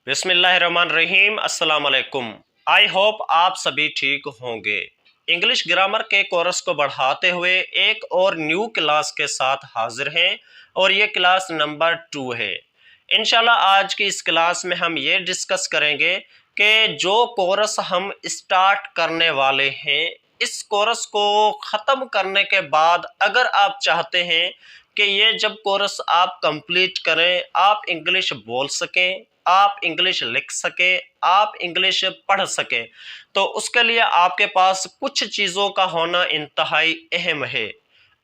बिस्मिल्लाहिर्रहमानिर्रहीम अस्सलाम वालेकुम। आई होप आप सभी ठीक होंगे। इंग्लिश ग्रामर के कोर्स को बढ़ाते हुए एक और न्यू क्लास के साथ हाजिर हैं और ये क्लास नंबर 2 है। इंशाल्लाह आज की इस क्लास में हम ये डिस्कस करेंगे कि जो कोर्स हम स्टार्ट करने वाले हैं, इस कोर्स को ख़त्म करने के बाद अगर आप चाहते हैं कि ये जब कोर्स आप कंप्लीट करें, आप इंग्लिश बोल सकें, आप इंग्लिश लिख सकें, आप इंग्लिश पढ़ सकें, तो उसके लिए आपके पास कुछ चीज़ों का होना इंतहाई अहम है।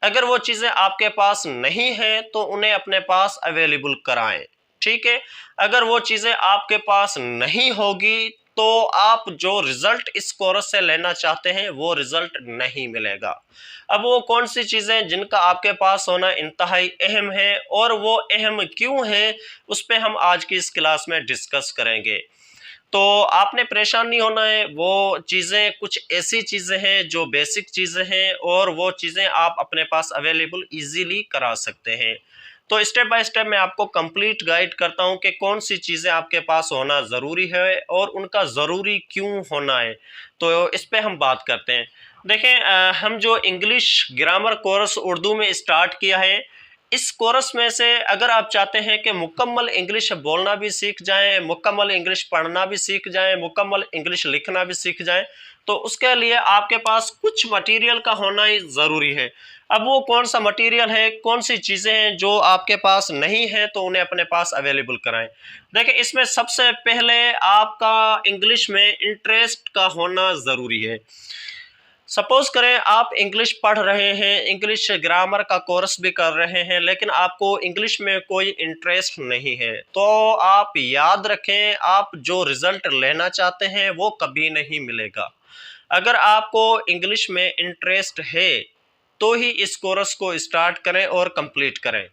अगर वो चीज़ें आपके पास नहीं हैं तो उन्हें अपने पास अवेलेबल कराएं। ठीक है, अगर वो चीज़ें आपके पास नहीं होगी तो आप जो रिजल्ट इस कोर्स से लेना चाहते हैं वो रिजल्ट नहीं मिलेगा। अब वो कौन सी चीज़ें जिनका आपके पास होना इंतहाई अहम है और वो अहम क्यों है, उस पर हम आज की इस क्लास में डिस्कस करेंगे। तो आपने परेशान नहीं होना है। वो चीज़ें कुछ ऐसी चीज़ें हैं जो बेसिक चीज़ें हैं और वो चीज़ें आप अपने पास अवेलेबल इजीली करा सकते हैं। तो स्टेप बाय स्टेप मैं आपको कंप्लीट गाइड करता हूं कि कौन सी चीज़ें आपके पास होना ज़रूरी है और उनका ज़रूरी क्यों होना है। तो इस पे हम बात करते हैं। देखें, हम जो इंग्लिश ग्रामर कोर्स उर्दू में स्टार्ट किया है, इस कोर्स में से अगर आप चाहते हैं कि मुकम्मल इंग्लिश बोलना भी सीख जाएं, मुकम्मल इंग्लिश पढ़ना भी सीख जाएं, मुकम्मल इंग्लिश लिखना भी सीख जाएं, तो उसके लिए आपके पास कुछ मटेरियल का होना ही ज़रूरी है। अब वो कौन सा मटेरियल है, कौन सी चीज़ें हैं जो आपके पास नहीं है, तो उन्हें अपने पास अवेलेबल कराएं। देखिए, इसमें सबसे पहले आपका इंग्लिश में इंटरेस्ट का होना ज़रूरी है। सपोज करें आप इंग्लिश पढ़ रहे हैं, इंग्लिश ग्रामर का कोर्स भी कर रहे हैं, लेकिन आपको इंग्लिश में कोई इंटरेस्ट नहीं है, तो आप याद रखें, आप जो रिजल्ट लेना चाहते हैं वो कभी नहीं मिलेगा। अगर आपको इंग्लिश में इंटरेस्ट है तो ही इस कोर्स को स्टार्ट करें और कंप्लीट करें।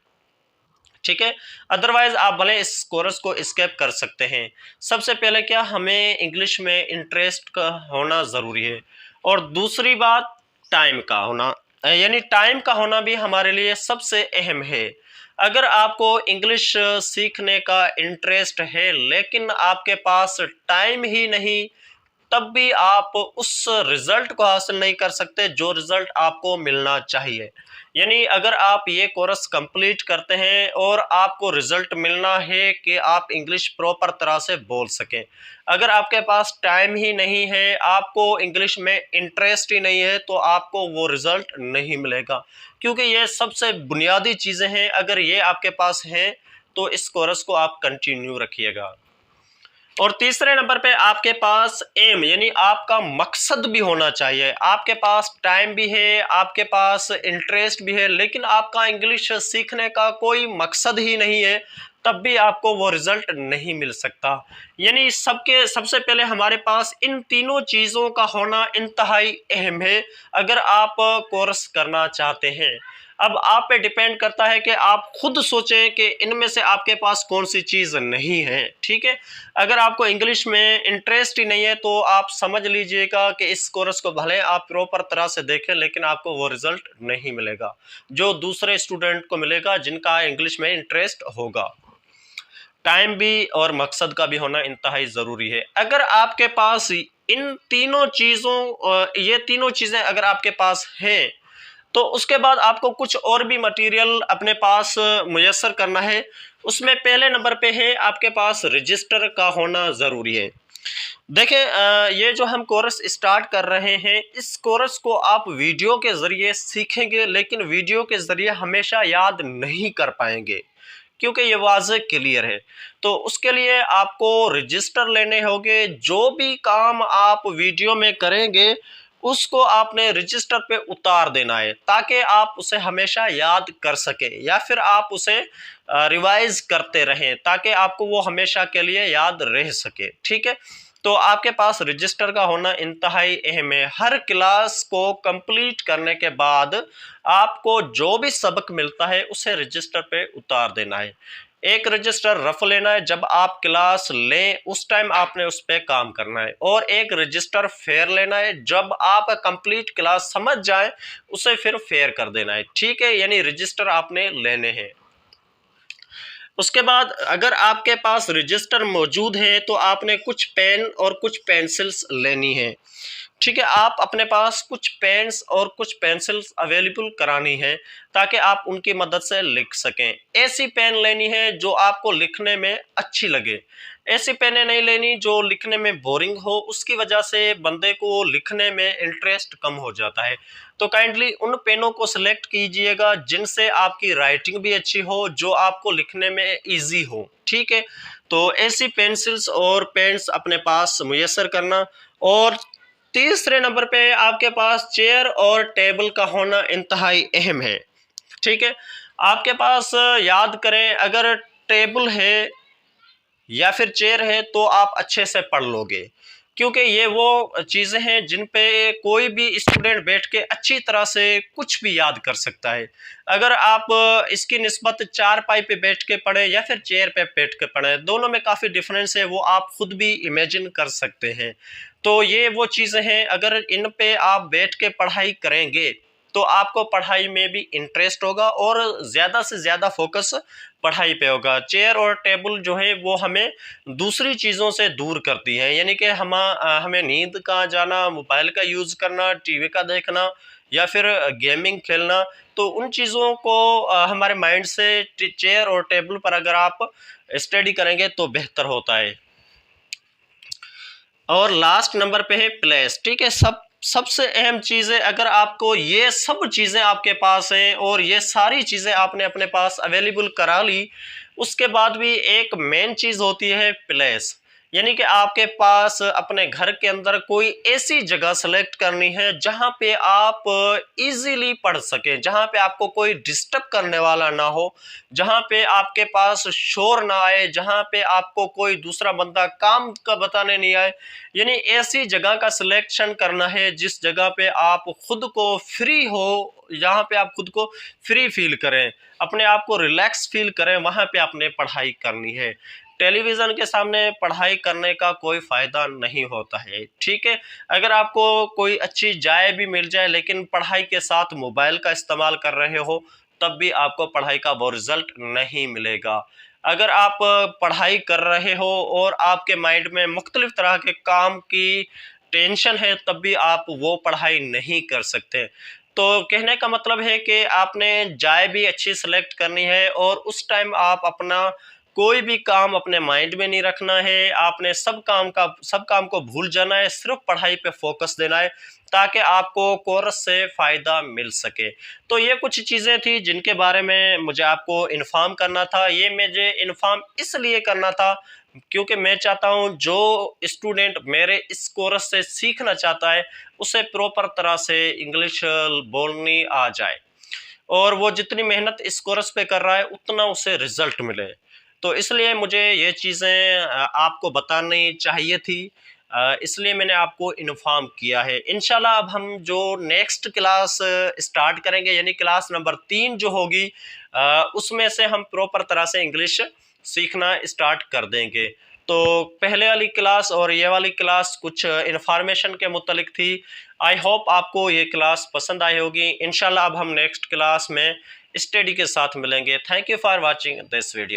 ठीक है, अदरवाइज आप भले इस कोर्स को स्किप कर सकते हैं। सबसे पहले क्या, हमें इंग्लिश में इंटरेस्ट का होना ज़रूरी है। और दूसरी बात, टाइम का होना, यानी टाइम का होना भी हमारे लिए सबसे अहम है। अगर आपको इंग्लिश सीखने का इंटरेस्ट है लेकिन आपके पास टाइम ही नहीं, तब भी आप उस रिजल्ट को हासिल नहीं कर सकते जो रिजल्ट आपको मिलना चाहिए। यानी अगर आप ये कोर्स कंप्लीट करते हैं और आपको रिजल्ट मिलना है कि आप इंग्लिश प्रॉपर तरह से बोल सकें, अगर आपके पास टाइम ही नहीं है, आपको इंग्लिश में इंटरेस्ट ही नहीं है, तो आपको वो रिजल्ट नहीं मिलेगा। क्योंकि ये सबसे बुनियादी चीज़ें हैं, अगर ये आपके पास हैं तो इस कोर्स को आप कंटिन्यू रखिएगा। और तीसरे नंबर पे आपके पास एम, यानी आपका मकसद भी होना चाहिए। आपके पास टाइम भी है, आपके पास इंटरेस्ट भी है, लेकिन आपका इंग्लिश सीखने का कोई मकसद ही नहीं है, तब भी आपको वो रिजल्ट नहीं मिल सकता। यानी सबसे पहले हमारे पास इन तीनों चीज़ों का होना इंतहाई अहम है अगर आप कोर्स करना चाहते हैं। अब आप पे डिपेंड करता है कि आप खुद सोचें कि इनमें से आपके पास कौन सी चीज़ नहीं है। ठीक है, अगर आपको इंग्लिश में इंटरेस्ट ही नहीं है तो आप समझ लीजिएगा कि इस कोर्स को भले आप प्रॉपर तरह से देखें, लेकिन आपको वो रिजल्ट नहीं मिलेगा जो दूसरे स्टूडेंट को मिलेगा जिनका इंग्लिश में इंटरेस्ट होगा। टाइम भी और मकसद का भी होना इंतहाई ज़रूरी है। अगर आपके पास इन तीनों चीज़ों ये तीनों चीज़ें अगर आपके पास हैं, तो उसके बाद आपको कुछ और भी मटेरियल अपने पास मुयस्सर करना है। उसमें पहले नंबर पे है आपके पास रजिस्टर का होना ज़रूरी है। देखें, ये जो हम कोर्स स्टार्ट कर रहे हैं, इस कोर्स को आप वीडियो के ज़रिए सीखेंगे, लेकिन वीडियो के ज़रिए हमेशा याद नहीं कर पाएंगे क्योंकि ये वाज़ेह क्लियर है। तो उसके लिए आपको रजिस्टर लेने होंगे। जो भी काम आप वीडियो में करेंगे उसको आपने रजिस्टर पे उतार देना है ताकि आप उसे हमेशा याद कर सकें, या फिर आप उसे रिवाइज करते रहें ताकि आपको वो हमेशा के लिए याद रह सके। ठीक है, तो आपके पास रजिस्टर का होना इंतहाई अहम है। हर क्लास को कंप्लीट करने के बाद आपको जो भी सबक मिलता है उसे रजिस्टर पे उतार देना है। एक रजिस्टर रफ लेना है, जब आप क्लास लें उस टाइम आपने उस पर काम करना है, और एक रजिस्टर फेयर लेना है, जब आप कंप्लीट क्लास समझ जाए उसे फिर फेयर कर देना है। ठीक है, यानी रजिस्टर आपने लेने हैं। उसके बाद अगर आपके पास रजिस्टर मौजूद है तो आपने कुछ पेन और कुछ पेंसिल्स लेनी है। ठीक है, आप अपने पास कुछ पेन्स और कुछ पेंसिल्स अवेलेबल करानी है ताकि आप उनकी मदद से लिख सकें। ऐसी पेन लेनी है जो आपको लिखने में अच्छी लगे। ऐसी पेनें नहीं लेनी जो लिखने में बोरिंग हो, उसकी वजह से बंदे को लिखने में इंटरेस्ट कम हो जाता है। तो काइंडली उन पेनों को सिलेक्ट कीजिएगा जिनसे आपकी राइटिंग भी अच्छी हो, जो आपको लिखने में ईजी हो। ठीक है, तो ऐसी पेंसिल्स और पेन्स अपने पास मुयस्सर करना। और तीसरे नंबर पे आपके पास चेयर और टेबल का होना इंतहाई अहम है। ठीक है, आपके पास याद करें, अगर टेबल है या फिर चेयर है तो आप अच्छे से पढ़ लोगे, क्योंकि ये वो चीज़ें हैं जिन पे कोई भी स्टूडेंट बैठ के अच्छी तरह से कुछ भी याद कर सकता है। अगर आप इसकी निस्बत चारपाई पे बैठ के पढ़ें या फिर चेयर पे बैठ के पढ़ें, दोनों में काफ़ी डिफरेंस है, वो आप खुद भी इमेजिन कर सकते हैं। तो ये वो चीज़ें हैं, अगर इन पे आप बैठ के पढ़ाई करेंगे तो आपको पढ़ाई में भी इंटरेस्ट होगा और ज़्यादा से ज़्यादा फोकस पढ़ाई पे होगा। चेयर और टेबल जो है वो हमें दूसरी चीज़ों से दूर करती है, यानी कि हमें नींद का जाना, मोबाइल का यूज़ करना, टीवी का देखना या फिर गेमिंग खेलना, तो उन चीज़ों को हमारे माइंड से चेयर और टेबल पर अगर आप स्टडी करेंगे तो बेहतर होता है। और लास्ट नंबर पे है प्लेस। ठीक है, सबसे अहम चीज़ है, अगर आपको ये सब चीज़ें आपके पास हैं और ये सारी चीज़ें आपने अपने पास अवेलेबल करा ली, उसके बाद भी एक मेन चीज़ होती है प्लेस। यानी कि आपके पास अपने घर के अंदर कोई ऐसी जगह सेलेक्ट करनी है जहाँ पे आप इजीली पढ़ सकें, जहाँ पे आपको कोई डिस्टर्ब करने वाला ना हो, जहाँ पे आपके पास शोर ना आए, जहाँ पे आपको कोई दूसरा बंदा काम का बताने नहीं आए। यानी ऐसी जगह का सिलेक्शन करना है जिस जगह पे आप खुद को फ्री हो, जहाँ पे आप खुद को फ्री फील करें, अपने आप को रिलैक्स फील करें, वहाँ पे आपने पढ़ाई करनी है। टेलीविज़न के सामने पढ़ाई करने का कोई फ़ायदा नहीं होता है। ठीक है, अगर आपको कोई अच्छी जगह भी मिल जाए लेकिन पढ़ाई के साथ मोबाइल का इस्तेमाल कर रहे हो, तब भी आपको पढ़ाई का वो रिज़ल्ट नहीं मिलेगा। अगर आप पढ़ाई कर रहे हो और आपके माइंड में मुख्तलिफ तरह के काम की टेंशन है, तब भी आप वो पढ़ाई नहीं कर सकते। तो कहने का मतलब है कि आपने जाए भी अच्छी सेलेक्ट करनी है और उस टाइम आप अपना कोई भी काम अपने माइंड में नहीं रखना है, आपने सब काम को भूल जाना है, सिर्फ पढ़ाई पे फोकस देना है ताकि आपको कोर्स से फ़ायदा मिल सके। तो ये कुछ चीज़ें थी जिनके बारे में मुझे आपको इन्फॉर्म करना था। ये मुझे इन्फॉर्म इसलिए करना था क्योंकि मैं चाहता हूँ जो स्टूडेंट मेरे इस कोर्स से सीखना चाहता है उसे प्रॉपर तरह से इंग्लिश बोलनी आ जाए और वो जितनी मेहनत इस कोर्स पे कर रहा है उतना उसे रिजल्ट मिले। तो इसलिए मुझे ये चीज़ें आपको बतानी चाहिए थी, इसलिए मैंने आपको इन्फॉर्म किया है। इंशाल्लाह अब हम जो नेक्स्ट क्लास स्टार्ट करेंगे, यानी क्लास नंबर 3 जो होगी, उसमें से हम प्रॉपर तरह से इंग्लिश सीखना स्टार्ट कर देंगे। तो पहले वाली क्लास और ये वाली क्लास कुछ इन्फॉर्मेशन के मुतलिक थी। आई होप आपको ये क्लास पसंद आई होगी। इंशाल्लाह अब हम नेक्स्ट क्लास में स्टडी के साथ मिलेंगे। Thank you for watching this video.